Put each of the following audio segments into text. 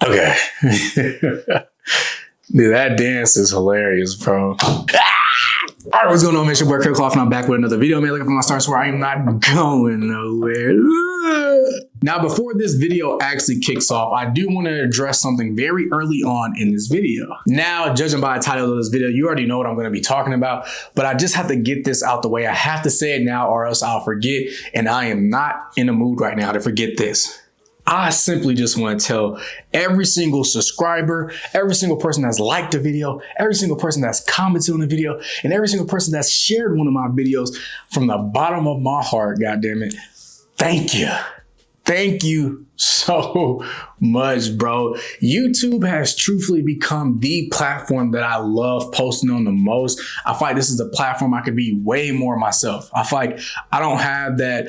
Okay. Dude, that dance is hilarious, bro. All right, what's going on? It's your boy Kirk Clough, and I'm back with another video. Man, looking for my stars where I am not going nowhere. Now, before this video actually kicks off, I do want to address something very early on in this video. Now, judging by the title of this video, you already know what I'm going to be talking about, but I just have to get this out the way. I have to say it now or else I'll forget, and I am not in the mood right now to forget this. I simply just want to tell every single subscriber, every single person that's liked the video, every single person that's commented on the video, and every single person that's shared one of my videos from the bottom of my heart, goddammit, thank you. Thank you so much, bro. YouTube has truthfully become the platform that I love posting on the most. I feel like this is a platform I could be way more myself. I feel like I don't have that,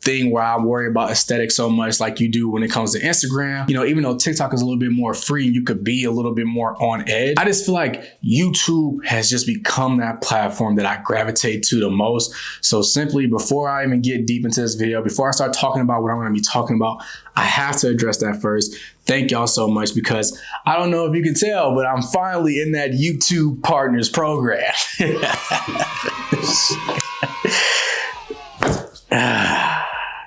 thing where I worry about aesthetics so much like you do when it comes to Instagram. Even though TikTok is a little bit more free and you could be a little bit more on edge, I just feel like YouTube has just become that platform that I gravitate to the most. So simply, before I even get deep into this video, before I start talking about what I'm going to be talking about, I have to address that first. Thank y'all so much, because I don't know if you can tell, but I'm finally in that YouTube Partners program.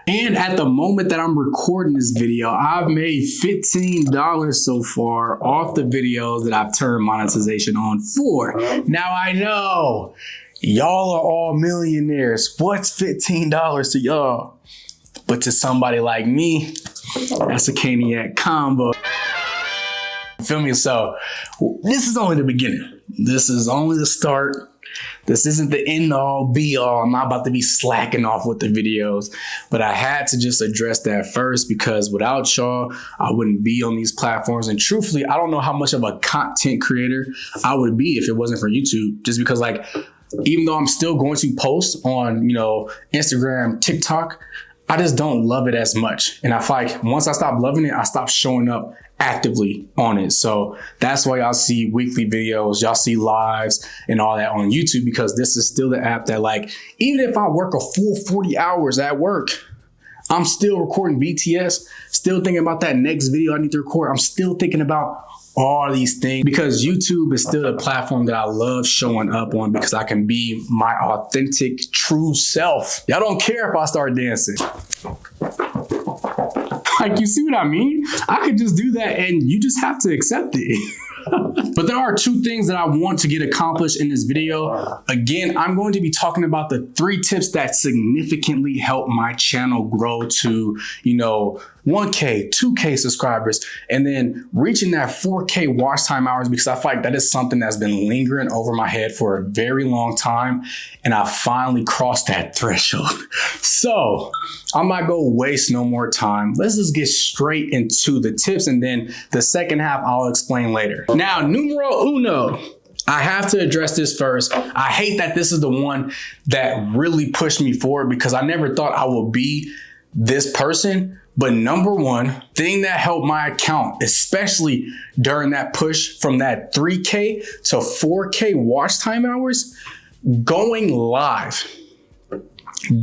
And at the moment that I'm recording this video, I've made $15 so far off the videos that I've turned monetization on for. Now I know y'all are all millionaires. What's $15 to y'all? But to somebody like me, that's a caniac combo. Feel me? So this is only the beginning. This is only the start. This isn't the end all be all. I'm not about to be slacking off with the videos, but I had to just address that first, because without y'all, I wouldn't be on these platforms. And truthfully, I don't know how much of a content creator I would be if it wasn't for YouTube, just because even though I'm still going to post on, Instagram, TikTok, I just don't love it as much. And I feel like once I stop loving it, I stop showing up actively on it. So that's why y'all see weekly videos, y'all see lives and all that on YouTube, because this is still the app that, even if I work a full 40 hours at work, I'm still recording BTS, still thinking about that next video I need to record. I'm still thinking about all these things, because YouTube is still the platform that I love showing up on, because I can be my authentic, true self. Y'all don't care if I start dancing. You see what I mean? I could just do that and you just have to accept it. But there are two things that I want to get accomplished in this video. Again, I'm going to be talking about the 3 tips that significantly help my channel grow to, 1K, 2K subscribers, and then reaching that 4K watch time hours, because I feel like that is something that's been lingering over my head for a very long time. And I finally crossed that threshold. So I'm not going to waste no more time. Let's just get straight into the tips, and then the second half I'll explain later. Now, numero uno. I have to address this first. I hate that this is the one that really pushed me forward, because I never thought I would be this person. But number one thing that helped my account, especially during that push from that 3K to 4K watch time hours, going live.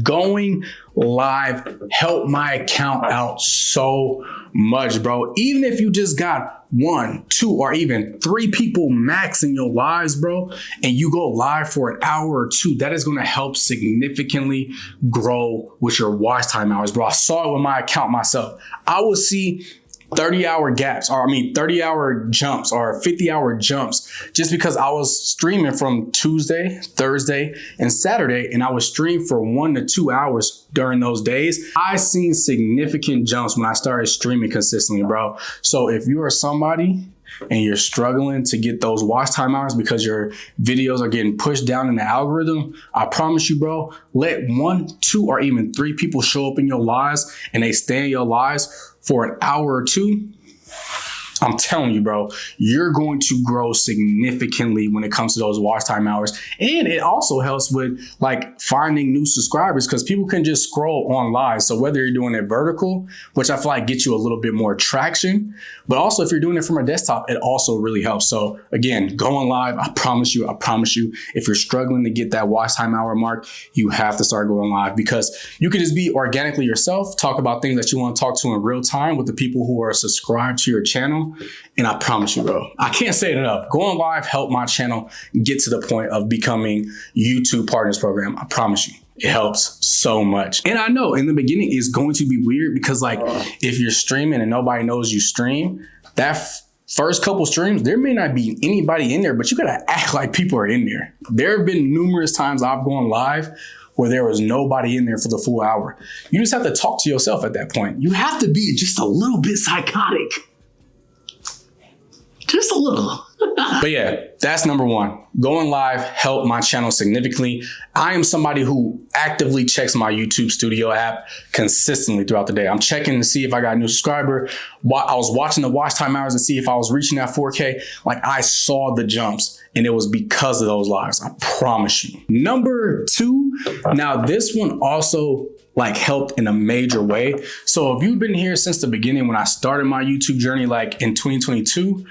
Going live helped my account out so much, bro. Even if you just got 1, 2, or even 3 people max in your lives, bro, and you go live for an hour or 2, that is going to help significantly grow with your watch time hours, bro. I saw it with my account myself. I would see 30-hour gaps, 30-hour jumps or 50-hour jumps, just because I was streaming from Tuesday, Thursday, and Saturday, and I would stream for 1 to 2 hours during those days. I seen significant jumps when I started streaming consistently, bro. So if you are somebody and you're struggling to get those watch time hours because your videos are getting pushed down in the algorithm, I promise you, bro, let 1, 2, or even 3 people show up in your lives and they stay in your lives for an hour or 2. I'm telling you, bro, you're going to grow significantly when it comes to those watch time hours. And it also helps with like finding new subscribers because people can just scroll on live. So whether you're doing it vertical, which I feel like gets you a little bit more traction, but also if you're doing it from a desktop, it also really helps. So again, going live, I promise you, if you're struggling to get that watch time hour mark, you have to start going live because you can just be organically yourself, talk about things that you want to talk to in real time with the people who are subscribed to your channel. And I promise you, bro, I can't say it enough. Going live helped my channel get to the point of becoming YouTube Partners Program. I promise you, it helps so much. And I know in the beginning it's going to be weird because like if you're streaming and nobody knows you stream, that first couple streams, there may not be anybody in there, but you gotta act like people are in there. There have been numerous times I've gone live where there was nobody in there for the full hour. You just have to talk to yourself at that point. You have to be just a little bit psychotic. Just a little. But yeah, that's number one. Going live helped my channel significantly. I am somebody who actively checks my YouTube Studio app consistently throughout the day. I'm checking to see if I got a new subscriber. I was watching the watch time hours to see if I was reaching that 4K. Like I saw the jumps and it was because of those lives. I promise you. Number two, now this one also like helped in a major way. So if you've been here since the beginning when I started my YouTube journey, like in 2022,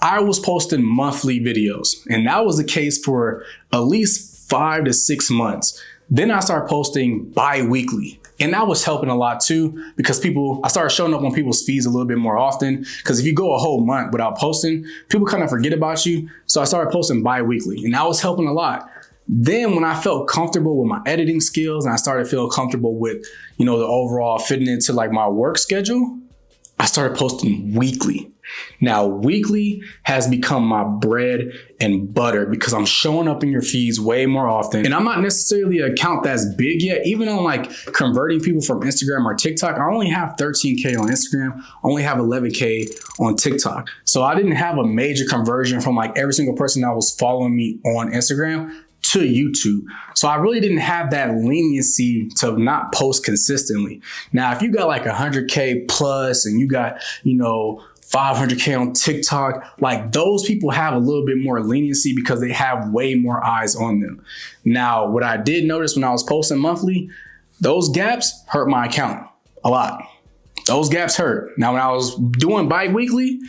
I was posting monthly videos and that was the case for at least 5 to 6 months. Then I started posting bi-weekly and that was helping a lot too because I started showing up on people's feeds a little bit more often because if you go a whole month without posting, people kind of forget about you. So I started posting bi-weekly and that was helping a lot. Then when I felt comfortable with my editing skills and I started feeling comfortable with, the overall fitting into like my work schedule, I started posting weekly. Now, weekly has become my bread and butter because I'm showing up in your feeds way more often. And I'm not necessarily an account that's big yet. Even on like converting people from Instagram or TikTok, I only have 13K on Instagram. I only have 11K on TikTok. So I didn't have a major conversion from like every single person that was following me on Instagram to YouTube. So I really didn't have that leniency to not post consistently. Now, if you got like 100K plus and you got, 500K on TikTok, like those people have a little bit more leniency because they have way more eyes on them. Now, what I did notice when I was posting monthly, those gaps hurt my account a lot. Those gaps hurt. Now, when I was doing bi-weekly,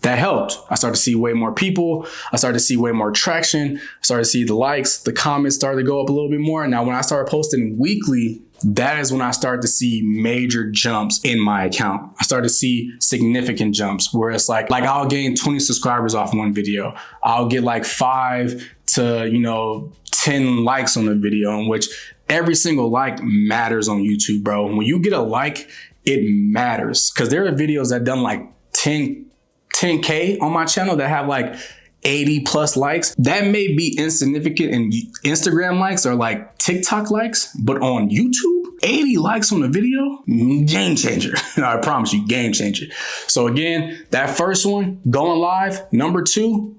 that helped. I started to see way more people. I started to see way more traction. I started to see the likes, the comments started to go up a little bit more. Now, when I started posting weekly, that is when I started to see major jumps in my account. I started to see significant jumps where it's like I'll gain 20 subscribers off one video. I'll get like 5 to, 10 likes on the video, in which every single like matters on YouTube, bro. When you get a like, it matters because there are videos that done like 10K on my channel that have like 80 plus likes. That may be insignificant in Instagram likes or like TikTok likes, but on YouTube, 80 likes on a video, game changer. I promise you, game changer. So again, that first one, going live. Number two,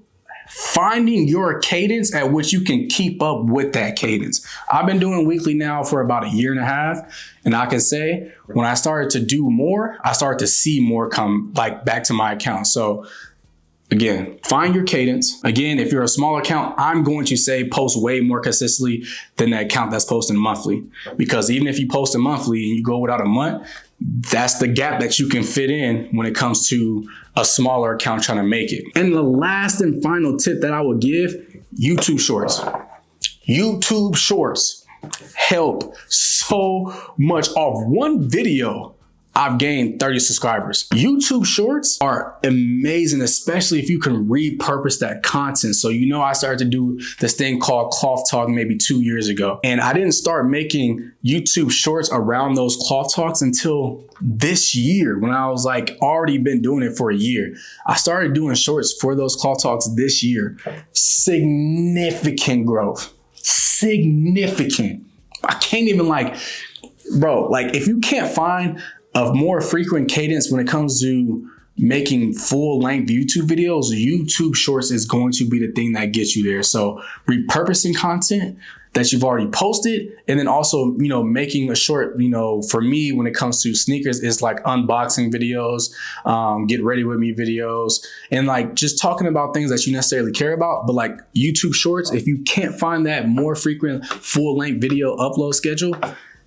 finding your cadence at which you can keep up with that cadence. I've been doing weekly now for about 1.5 years. And I can say when I started to do more, I started to see more come like back to my account. So again, find your cadence. Again, if you're a small account, I'm going to say post way more consistently than the account that's posting monthly. Because even if you post a monthly and you go without a month, that's the gap that you can fit in when it comes to a smaller account trying to make it. And the last and final tip that I would give, YouTube Shorts. YouTube Shorts help so much. Off one video, I've gained 30 subscribers. YouTube Shorts are amazing, especially if you can repurpose that content. So, I started to do this thing called Cloth Talk maybe 2 years ago. And I didn't start making YouTube Shorts around those Cloth Talks until this year when I was like already been doing it for a year. I started doing shorts for those Cloth Talks this year. Significant growth. Significant. I can't even bro, if you can't find a more frequent cadence when it comes to making full-length YouTube videos, YouTube Shorts is going to be the thing that gets you there. So repurposing content, that you've already posted. And then also, you know, making a short, you know, for me, when it comes to sneakers, is like unboxing videos, get ready with me videos, and like just talking about things that you necessarily care about. But like YouTube Shorts, if you can't find that more frequent full length video upload schedule,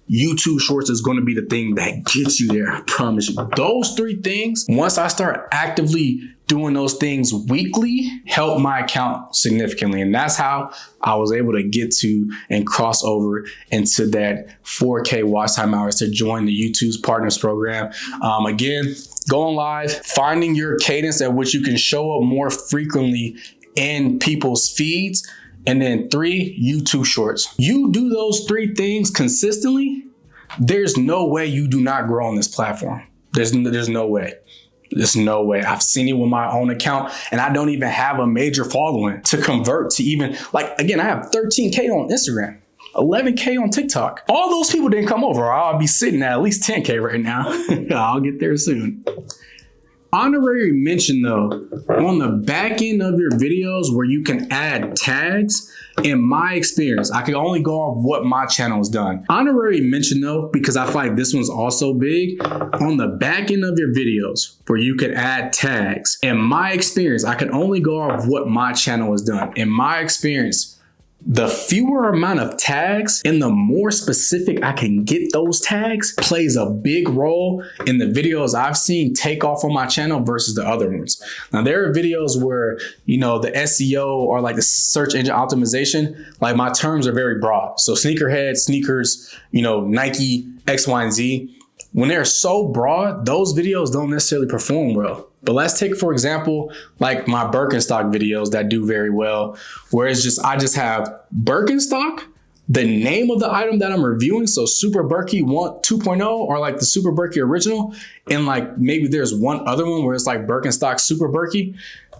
YouTube Shorts is going to be the thing that gets you there. I promise you. Those 3 things, once I start actively doing those things weekly, help my account significantly. And that's how I was able to get to and cross over into that 4K watch time hours to join the YouTube's Partners Program. Again, going live, finding your cadence at which you can show up more frequently in people's feeds. And then 3, YouTube Shorts. You do those 3 things consistently, there's no way you do not grow on this platform. There's no way. There's no way. I've seen it with my own account, and I don't even have a major following to convert to even, like, again, I have 13K on Instagram, 11K on TikTok. All those people didn't come over. I'll be sitting at least 10K right now. I'll get there soon. Honorary mention though, on the back end of your videos where you can add tags, in my experience, I can only go off what my channel has done. Honorary mention though, because I feel like this one's also big, on the back end of your videos where you can add tags. In my experience, I can only go off what my channel has done. In my experience, the fewer amount of tags and the more specific I can get those tags plays a big role in the videos I've seen take off on my channel versus the other ones. Now, there are videos where, you know, the SEO or like the search engine optimization, like my terms are very broad. So sneakerhead, sneakers, you know, Nike, X, Y, and Z. When they're so broad, those videos don't necessarily perform well. But let's take, for example, like my Birkenstock videos that do very well, where it's just, I just have Birkenstock, the name of the item that I'm reviewing. So Super Birky 2.0 or like the Super Birky original. And like maybe there's one other one where it's like Birkenstock Super Birky.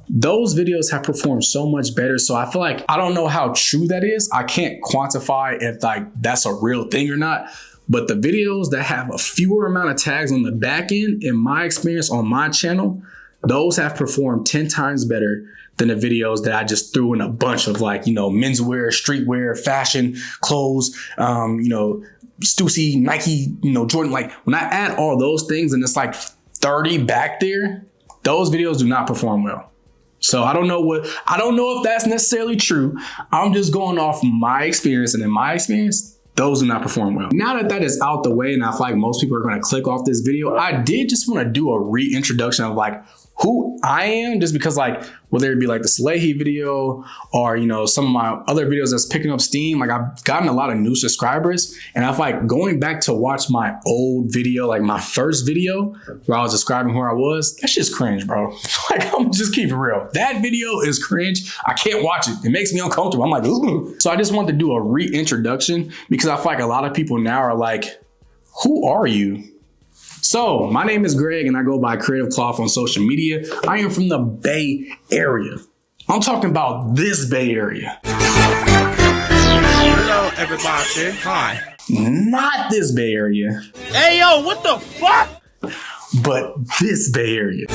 Those videos have performed so much better. So I feel like, I don't know how true that is. I can't quantify if like that's a real thing or not. But the videos that have a fewer amount of tags on the back end, in my experience on my channel, those have performed 10 times better than the videos that I just threw in a bunch of like, you know, menswear, streetwear, fashion, clothes, you know, Stussy, Nike, you know, Jordan. Like when I add all those things and it's like 30 back there, those videos do not perform well. So I don't know if that's necessarily true. I'm just going off my experience, and in my experience, those do not perform well. Now that that is out the way, and I feel like most people are going to click off this video, I did just want to do a reintroduction of like who I am, just because like whether it be like the Salehi video or, you know, some of my other videos that's picking up steam, like I've gotten a lot of new subscribers, and I feel like going back to watch my old video, like my first video where I was describing who I was, that's just cringe, bro. Like I'm just keep it real. That video is cringe. I can't watch it. It makes me uncomfortable. I'm like, ooh. So I just wanted to do a reintroduction because I feel like a lot of people now are like, who are you? So my name is Greg and I go by Creative Cloth on social media. I am from the Bay Area. I'm talking about this Bay Area. Hello, everybody. Hi. Not this Bay Area. Hey, yo, what the fuck? But this Bay Area.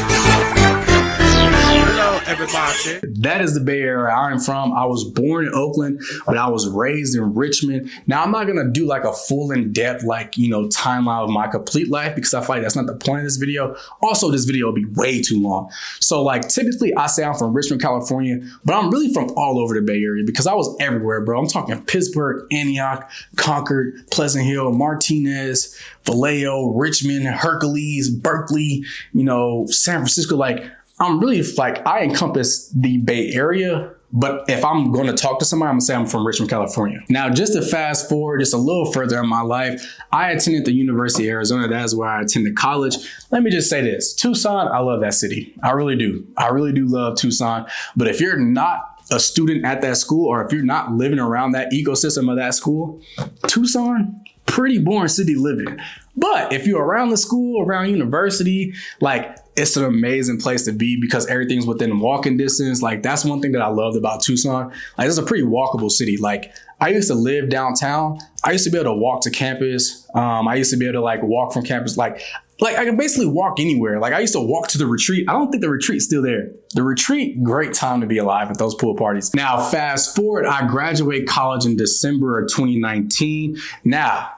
Hello, everybody. That is the Bay Area I'm from. I was born in Oakland, but I was raised in Richmond. Now, I'm not going to do like a full in-depth, like, you know, timeline of my complete life because I feel like that's not the point of this video. Also, this video will be way too long. So like typically I say I'm from Richmond, California, but I'm really from all over the Bay Area because I was everywhere, bro. I'm talking Pittsburgh, Antioch, Concord, Pleasant Hill, Martinez, Vallejo, Richmond, Hercules, Berkeley, you know, San Francisco. Like I'm really like, I encompass the Bay Area, but if I'm going to talk to somebody, I'm gonna say I'm from Richmond, California. Now, just to fast forward just a little further in my life, I attended the University of Arizona. That is where I attended college. Let me just say this, Tucson, I love that city. I really do. I really do love Tucson. But if you're not a student at that school, or if you're not living around that ecosystem of that school, Tucson, pretty boring city to live in. But if you're around the school, around university, like it's an amazing place to be because everything's within walking distance. Like that's one thing that I loved about Tucson. Like it's a pretty walkable city. Like I used to live downtown. I used to be able to walk to campus. I used to be able to like walk from campus. Like Like I can basically walk anywhere. Like I used to walk to the retreat. I don't think the retreat's still there. The retreat, great time to be alive at those pool parties. Now, fast forward, I graduate college in December of 2019. Now,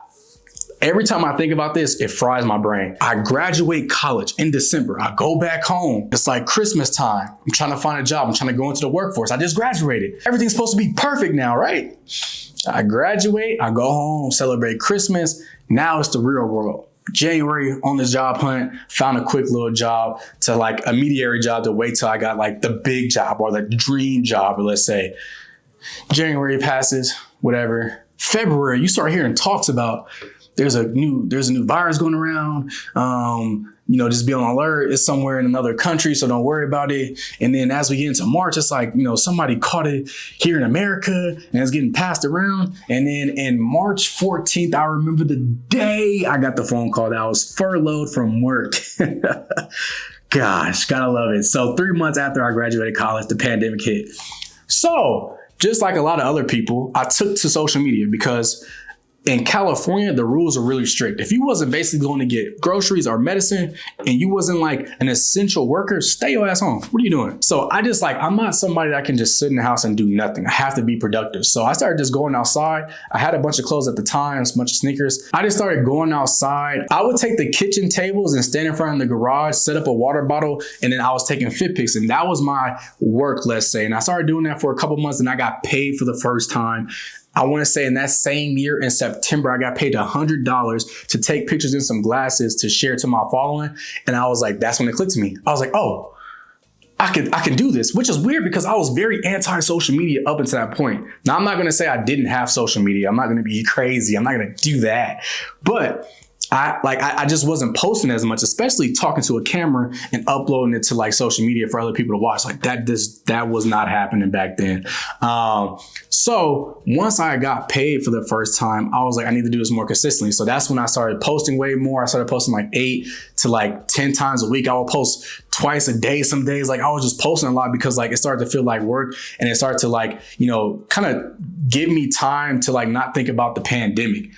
every time I think about this, it fries my brain. I graduate college in December. I go back home. It's like Christmas time. I'm trying to find a job. I'm trying to go into the workforce. I just graduated. Everything's supposed to be perfect now, right? I graduate, I go home, celebrate Christmas. Now it's the real world. January on the job hunt, found a quick little job to like a mediary job to wait till I got like the big job or the dream job, or let's say. January passes, whatever. February, you start hearing talks about there's a new virus going around. Just be on alert. It's somewhere in another country, so don't worry about it. And then as we get into March, it's like, somebody caught it here in America and it's getting passed around. And then in March 14th, I remember the day I got the phone call that I was furloughed from work. Gosh, gotta love it. So 3 months after I graduated college, the pandemic hit. So just like a lot of other people, I took to social media because in California, the rules are really strict. If you wasn't basically going to get groceries or medicine and you wasn't like an essential worker, stay your ass home. What are you doing? So I'm not somebody that can just sit in the house and do nothing. I have to be productive. So I started just going outside. I had a bunch of clothes at the time, a bunch of sneakers. I just started going outside. I would take the kitchen tables and stand in front of the garage, set up a water bottle, and then I was taking fit pics. And that was my work, let's say. And I started doing that for a couple months and I got paid for the first time. I want to say in that same year in September, I got paid $100 to take pictures in some glasses to share to my following. And I was like, that's when it clicked to me. I was like, oh, I can do this, which is weird because I was very anti-social media up until that point. Now, I'm not going to say I didn't have social media. I'm not going to be crazy. I'm not going to do that. But I just wasn't posting as much, especially talking to a camera and uploading it to like social media for other people to watch. Like that was not happening back then. So once I got paid for the first time, I was like, I need to do this more consistently. So that's when I started posting way more. I started posting like 8 to like 10 times a week. I would post twice a day some days. Like I was just posting a lot because like it started to feel like work and it started to like, kind of give me time to like not think about the pandemic.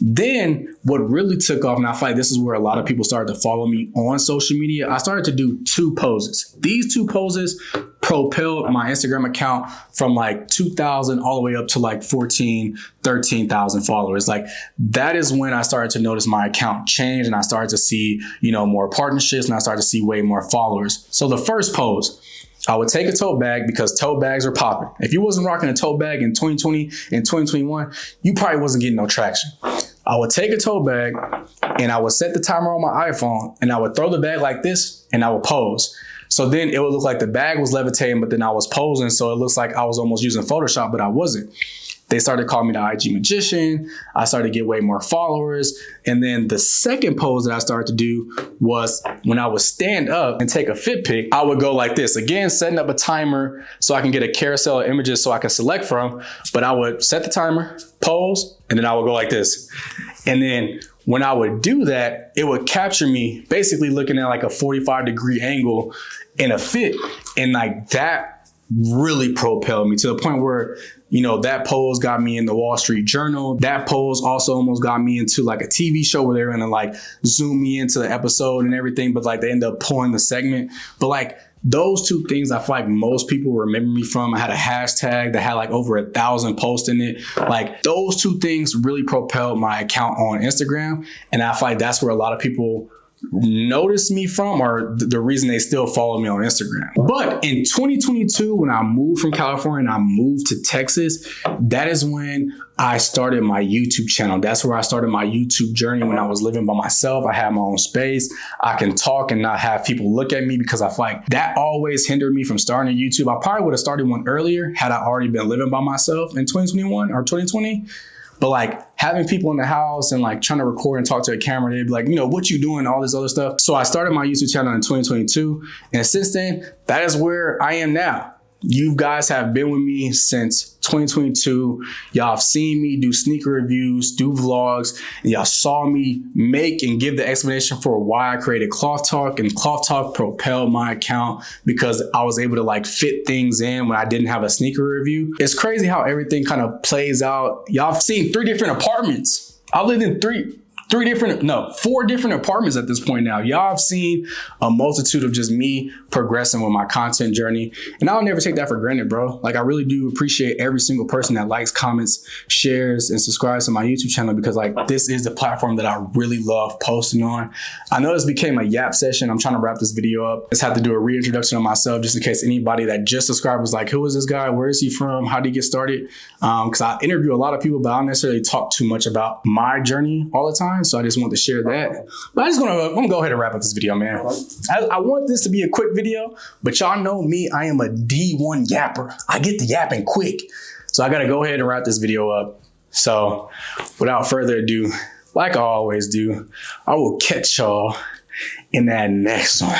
Then what really took off, and I feel like this is where a lot of people started to follow me on social media, I started to do 2 poses. These 2 poses propelled my Instagram account from like 2,000 all the way up to like 14, 13,000 followers. Like that is when I started to notice my account change and I started to see, more partnerships and I started to see way more followers. So the first pose, I would take a tote bag because tote bags are popping. If you wasn't rocking a tote bag in 2020 and 2021, you probably wasn't getting no traction. I would take a tote bag and I would set the timer on my iPhone and I would throw the bag like this and I would pose. So then it would look like the bag was levitating, but then I was posing. So it looks like I was almost using Photoshop, but I wasn't. They started calling me the IG magician. I started to get way more followers. And then the second pose that I started to do was when I would stand up and take a fit pic, I would go like this. Again, setting up a timer so I can get a carousel of images so I can select from. But I would set the timer, pose, and then I would go like this. And then when I would do that, it would capture me basically looking at like a 45-degree angle in a fit. And like that really propelled me to the point where that pose got me in the Wall Street Journal. That pose also almost got me into like a TV show where they were gonna like zoom me into the episode and everything, but like they ended up pulling the segment. But like those 2 things I feel like most people remember me from. I had a hashtag that had like over 1,000 posts in it. Like those 2 things really propelled my account on Instagram. And I feel like that's where a lot of people notice me from, or the reason they still follow me on Instagram. But in 2022, when I moved from California and I moved to Texas, that is when I started my YouTube channel. That's where I started my YouTube journey when I was living by myself. I had my own space. I can talk and not have people look at me because I feel like that always hindered me from starting a YouTube. I probably would have started one earlier had I already been living by myself in 2021 or 2020. But like having people in the house and like trying to record and talk to a camera, they'd be like, what you doing, all this other stuff. So I started my YouTube channel in 2022. And since then, that is where I am now. You guys have been with me since 2022. Y'all have seen me do sneaker reviews, do vlogs, and y'all saw me make and give the explanation for why I created Cloth Talk, and Cloth Talk propelled my account because I was able to like fit things in when I didn't have a sneaker review. It's crazy how everything kind of plays out. Y'all have seen 3 different apartments. I lived in three 4 different apartments at this point now. Y'all have seen a multitude of just me progressing with my content journey. And I'll never take that for granted, bro. Like, I really do appreciate every single person that likes, comments, shares, and subscribes to my YouTube channel, because like, this is the platform that I really love posting on. I know this became a yap session. I'm trying to wrap this video up. Just have to do a reintroduction of myself, just in case anybody that just subscribed was like, who is this guy? Where is he from? How did he get started? Because I interview a lot of people, but I don't necessarily talk too much about my journey all the time. So I just want to share that. But I'm gonna go ahead and wrap up this video, man. I want this to be a quick video, but y'all know me, I am a D1 yapper. I get the yapping quick. So I gotta go ahead and wrap this video up. So without further ado, like I always do, I will catch y'all in that next one.